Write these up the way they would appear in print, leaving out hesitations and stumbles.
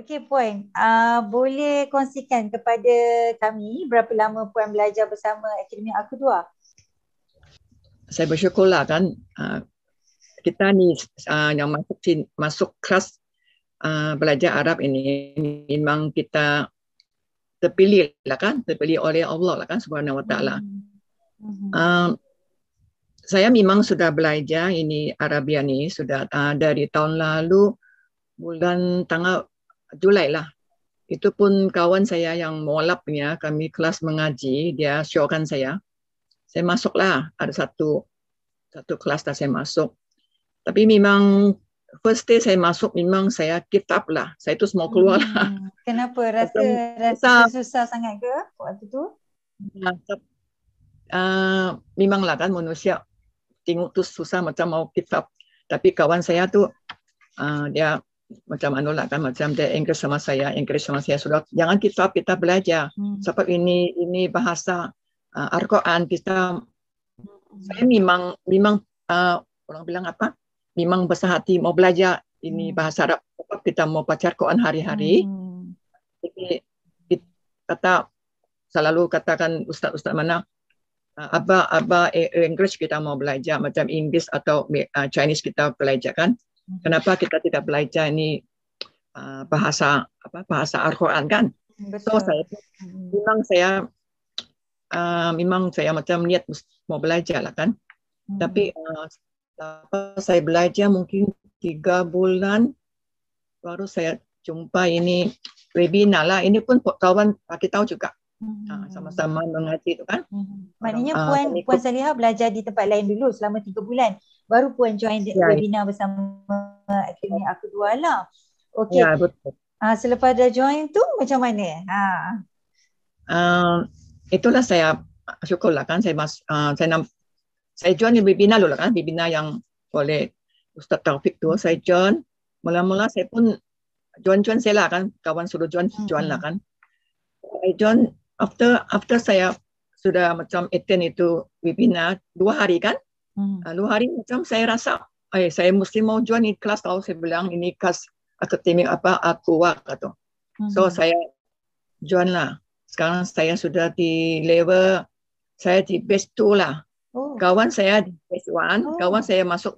Okey Puan, boleh kongsikan kepada kami berapa lama Puan belajar bersama Akademi Al-Qudwah? Saya bersyukurlah kan, kita ni yang masuk kelas belajar Arab ini memang kita terpilih lah kan, terpilih oleh Allah lah kan Subhanahu Wa Taala. Saya memang sudah belajar ini Arabia ni sudah dari tahun lalu bulan tanggal Julai lah. Itu pun kawan saya yang mualafnya, kami kelas mengaji, dia showkan saya. Saya masuklah, ada satu kelas dah saya masuk. Tapi memang first day saya masuk memang saya kitab lah. Saya tu semua keluar lah. Kenapa? Rasa susah sangat ke waktu tu? Memanglah kan manusia tengok tu susah macam mau kitab. Tapi kawan saya tu dia macam lah kan, macam dia encourage sama saya sudah jangan kita belajar sebab ini bahasa Al-Quran kita. Saya memang orang bilang apa, memang besar hati mau belajar ini bahasa Arab sebab kita mau baca Quran hari-hari. Jadi kata selalu katakan ustaz mana apa English kita mau belajar macam English atau Chinese kita belajar kan. Kenapa kita tidak belajar ini bahasa Al-Quran kan? So memang saya macam niat mau belajar lah kan. Tapi saya belajar mungkin 3 bulan baru saya jumpa ini webinar lah. Ini pun kawan kita tahu juga. Sama-sama mengaji itu kan. Maknanya Puan Salihah belajar di tempat lain dulu selama 3 bulan. Baru Puan join webinar bersama Akademi Al-Qudwah lah. Okey. Ya, betul. Selepas dah join tu macam mana? Itulah saya syukurlah kan saya join di webinar dulu kan, webinar yang oleh Ustaz Taufik tu saya join. Mula-mula saya pun join saya lah kan, kawan suruh join lah kan. Saya join after saya sudah macam attend itu webinar 2 hari kan. 2 hari macam saya rasa saya mesti mau join ini kelas tahu, saya bilang ini kelas akademik apa Al-Qudwah kata. So saya join lah. Sekarang saya sudah di level, saya di base 2 lah. Kawan saya di base 1, kawan saya masuk.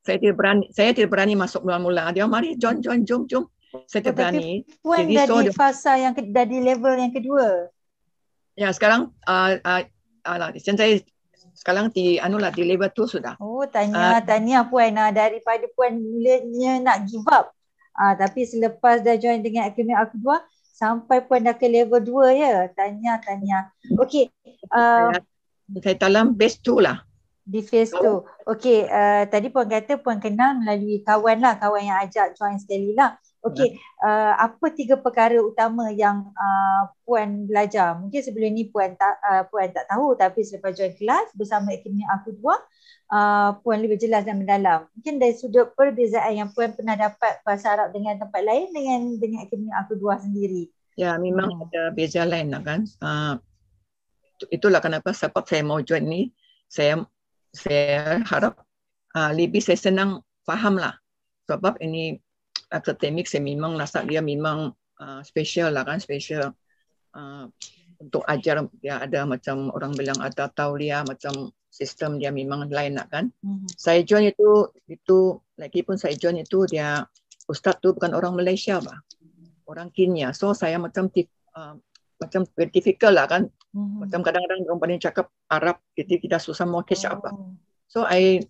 Saya tidak berani masuk mula-mula. Dia mari join jom. Saya tidak berani. Puan dah di fasa yang dah di level yang kedua. Ya, sekarang saya sekarang di level 2 sudah. Tahniah Puan, daripada Puan mulanya nak give up. Tapi selepas dah join dengan Akademi Al-Qudwah sampai Puan dah ke level 2 ya. Tahniah. Okey. Saya dalam base 2 lah. Di phase 2. Okey, tadi Puan kata Puan kenal melalui kawan yang ajak join sekali lah. Okey, apa 3 perkara utama yang Puan belajar? Mungkin sebelum ni Puan tak tahu, tapi selepas join kelas bersama Akademi Al-Qudwah, Puan lebih jelas dan mendalam. Mungkin dari sudut perbezaan yang Puan pernah dapat bahasa Arab dengan tempat lain dengan Akademi Al-Qudwah sendiri. Ya, memang ada beza lain lah kan. Itulah kenapa sebab saya mau join ni. Saya harap lebih saya senang faham lah. Sebab ini akademik saya memang rasa dia memang special lah kan, special untuk ajar. Dia ada macam orang bilang ada tauliah, macam sistem dia memang lain lah kan. Saya join itu lagi pun saya join itu dia ustaz tu bukan orang Malaysia bah, orang Kenya. So saya macam difficult lah kan. Macam kadang-kadang orang pandai cakap Arab, jadi kita susah mau catch apa. So saya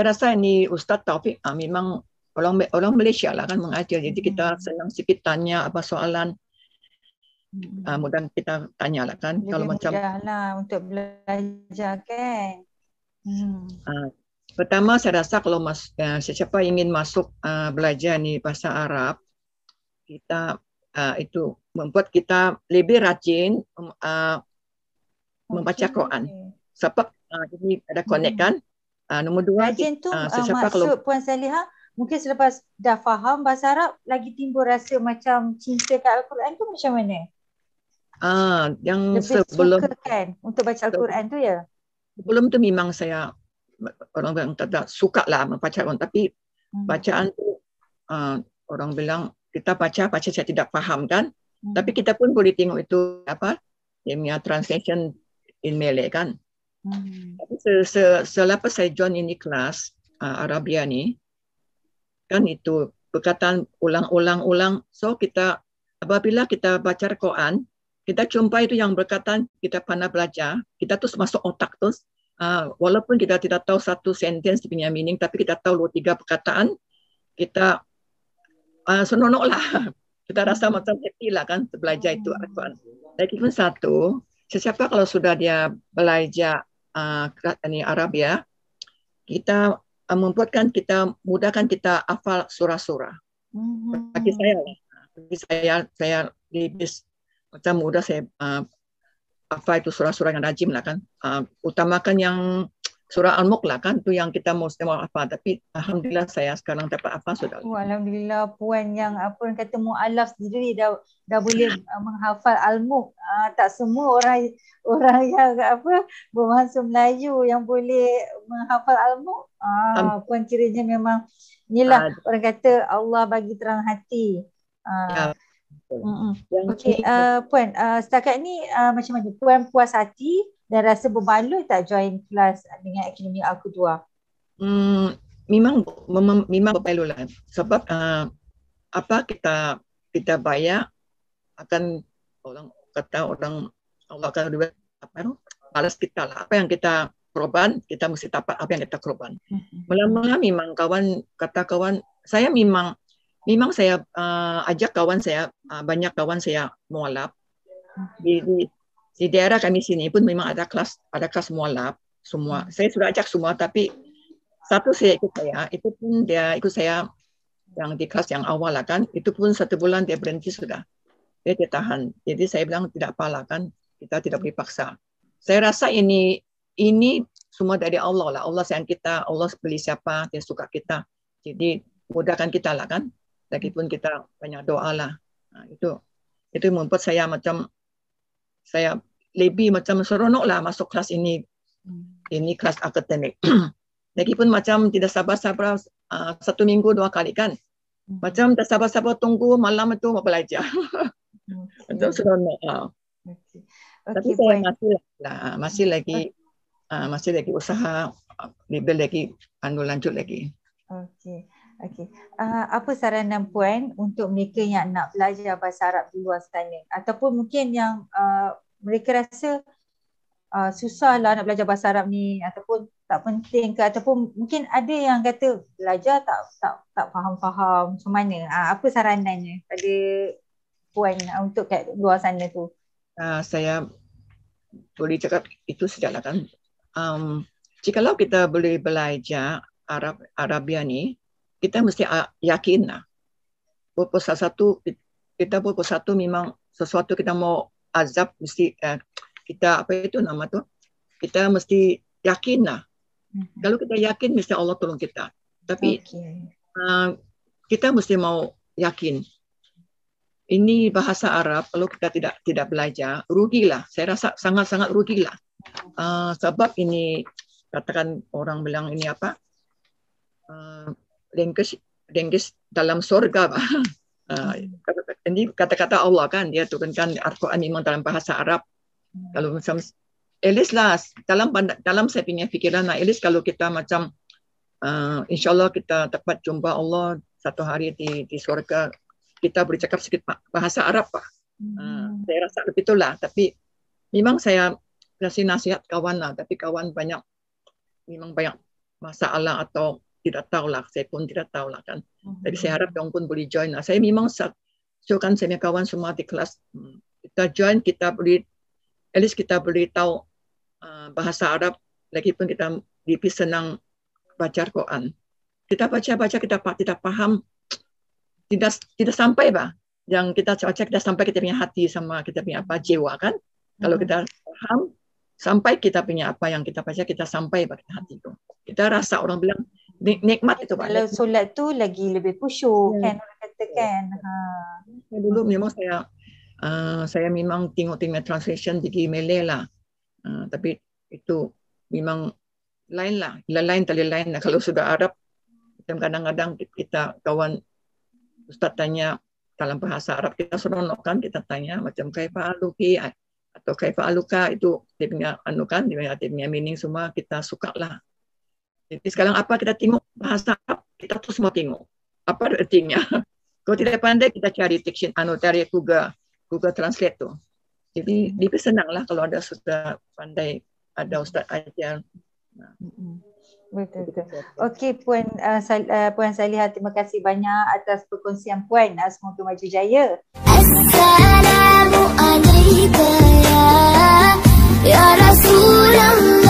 rasa ini Ustaz Taufik memang orang Malaysia lah kan mengajar, jadi kita senang sikit tanya apa soalan, mudah kita tanya lah kan. Jadi kalau macam lah untuk belajar kan. Pertama saya rasa kalau siapa ingin masuk belajar ni bahasa Arab, kita itu membuat kita lebih rajin membaca Quran. Sebab ini ada connect kan. Nombor 2, rajin tu maksud Puan Salihah, mungkin selepas dah faham bahasa Arab lagi timbul rasa macam cinta kat Al-Quran tu macam mana? Yang lebih sebelum suka kan untuk baca Al-Quran tu ya? Sebelum tu memang saya orang bilang tak suka lah membaca Quran, tapi bacaan tu orang bilang kita baca saya tidak paham kan. Tapi kita pun boleh tengok itu apa dia punya translation in Malay kan. Tapi selepas saya join ini kelas Arabia ni kan itu perkataan ulang. So kita apabila kita baca Quran, kita jumpa itu yang berkaitan kita pernah belajar, kita terus masuk otak terus. Walaupun kita tidak tahu satu sentence punya meaning, tapi kita tahu 2-3 perkataan, kita senonok lah. Kita rasa macam happy lah kan belajar itu Al-Quran. Lagipun satu, sesiapa kalau sudah dia belajar ini Arabia, kita membuatkan kita mudahkan kita hafal surah-surah. Bagi saya lebih macam mudah saya apa itu surah-surah yang rajim lah kan. Utamakan yang surah Al-Mulk lah kan. Itu yang kita mesti mau apa. Tapi Alhamdulillah saya sekarang dapat apa sudah. Alhamdulillah puan yang apa yang kata mu'alaf sendiri dah boleh menghafal Al-Mulk. Tak semua orang yang apa berbahasa Melayu yang boleh menghafal Al-Mulk. Puan kiranya memang inilah orang kata Allah bagi terang hati. Ya. Okey, Puan, setakat ni macam mana? Puan puas hati dan rasa berbaloi tak join kelas dengan Akademi Al-Qudwah? Memang berbaloi lah. Sebab apa kita bayar akan orang Allah akan balas kita lah. Apa yang kita korban, kita mesti dapat apa yang kita korban. Mula-mula memang saya memang saya ajak kawan saya, banyak kawan saya mualaf. Di daerah kami sini pun memang ada kelas mualaf semua. Saya sudah ajak semua, tapi satu saya ikut saya, itu pun dia ikut saya yang di kelas yang awal lah kan. Itu pun 1 bulan dia berhenti sudah. Dia tahan. Jadi saya bilang tidak apalah kan, kita tidak boleh paksa. Saya rasa ini semua dari Allah lah. Allah sayang kita, Allah beli siapa, dia suka kita. Jadi mudahkan kita lah kan. Lagipun kita banyak doa lah. Itu membuat saya macam saya lebih macam seronok lah masuk kelas ini. Ini kelas akademik. Lagipun macam tidak sabar-sabar 1 minggu 2 kali kan. Macam tak sabar-sabar tunggu malam itu mau belajar. Macam seronok. Tapi saya masih lagi usaha lebih lagi lanjut lagi. Okey. Apa saranan Puan untuk mereka yang nak belajar bahasa Arab di luar sana? Ataupun mungkin yang mereka rasa susahlah nak belajar bahasa Arab ni, ataupun tak penting ke, ataupun mungkin ada yang kata belajar tak faham-faham macam mana. Apa saranannya pada Puan untuk kat luar sana tu? Saya boleh cakap itu sajalah kan. Jikalau kita boleh belajar Arabia ni, kita mesti yakin lah. Kita satu memang sesuatu kita mau azab mesti kita apa itu nama tu? Kita mesti yakin lah. Kalau kita yakin mesti Allah tolong kita. Tapi kita mesti mau yakin. Ini bahasa Arab kalau kita tidak belajar rugilah. Saya rasa sangat-sangat rugilah. Sebab ini katakan orang bilang ini apa? Language dalam surga. Ini kata-kata Allah kan, dia turunkan Al-Quran memang dalam bahasa Arab. Kalau macam at least lah dalam saya punya fikiran lah, at least kalau kita macam insyaAllah kita dapat jumpa Allah satu hari di surga, kita boleh cakap sedikit bahasa Arab pak. Saya rasa begitulah. Tapi memang saya kasih nasihat kawan lah, tapi kawan memang banyak masalah atau tidak tahu lah, saya pun tidak tahu lah kan. Jadi saya harap kawan pun boleh join lah. Saya memang saya punya kawan semua di kelas, kita join, kita boleh at least kita boleh tahu bahasa Arab, lagipun kita lebih senang baca Quran. Kita baca kita tidak paham, tidak sampai bah. Yang kita baca kita sampai kita punya hati sama kita punya apa jiwa kan. Kalau kita paham, sampai kita punya apa yang kita baca kita sampai pada hati itu. Kita rasa orang bilang nikmat itu. Kalau solat tu lagi lebih khusyuk kan orang katakan. Dulu memang saya memang tengok translation di Malay lah. Tapi itu memang lain lah. Lain kalau sudah Arab kadang-kadang kita kawan Ustaz tanya dalam bahasa Arab kita seronok kan, kita tanya macam kaifa aluki atau kaifa aluka, itu dia punya anu kan, dia punya meaning semua kita suka lah. Jadi sekarang apa kita tengok bahasa Arab, kita tuh semua tengok apa artinya. Kalau tidak pandai kita cari diction, cari Google Translate tuh. Jadi lebih senang lah kalau ada sudah pandai, ada ustaz ajar. Nah. Betul. Okey Puan Puan Salihah, terima kasih banyak atas perkongsian Puan. Semoga maju jaya. Assalamualaikum ya Rasulullah.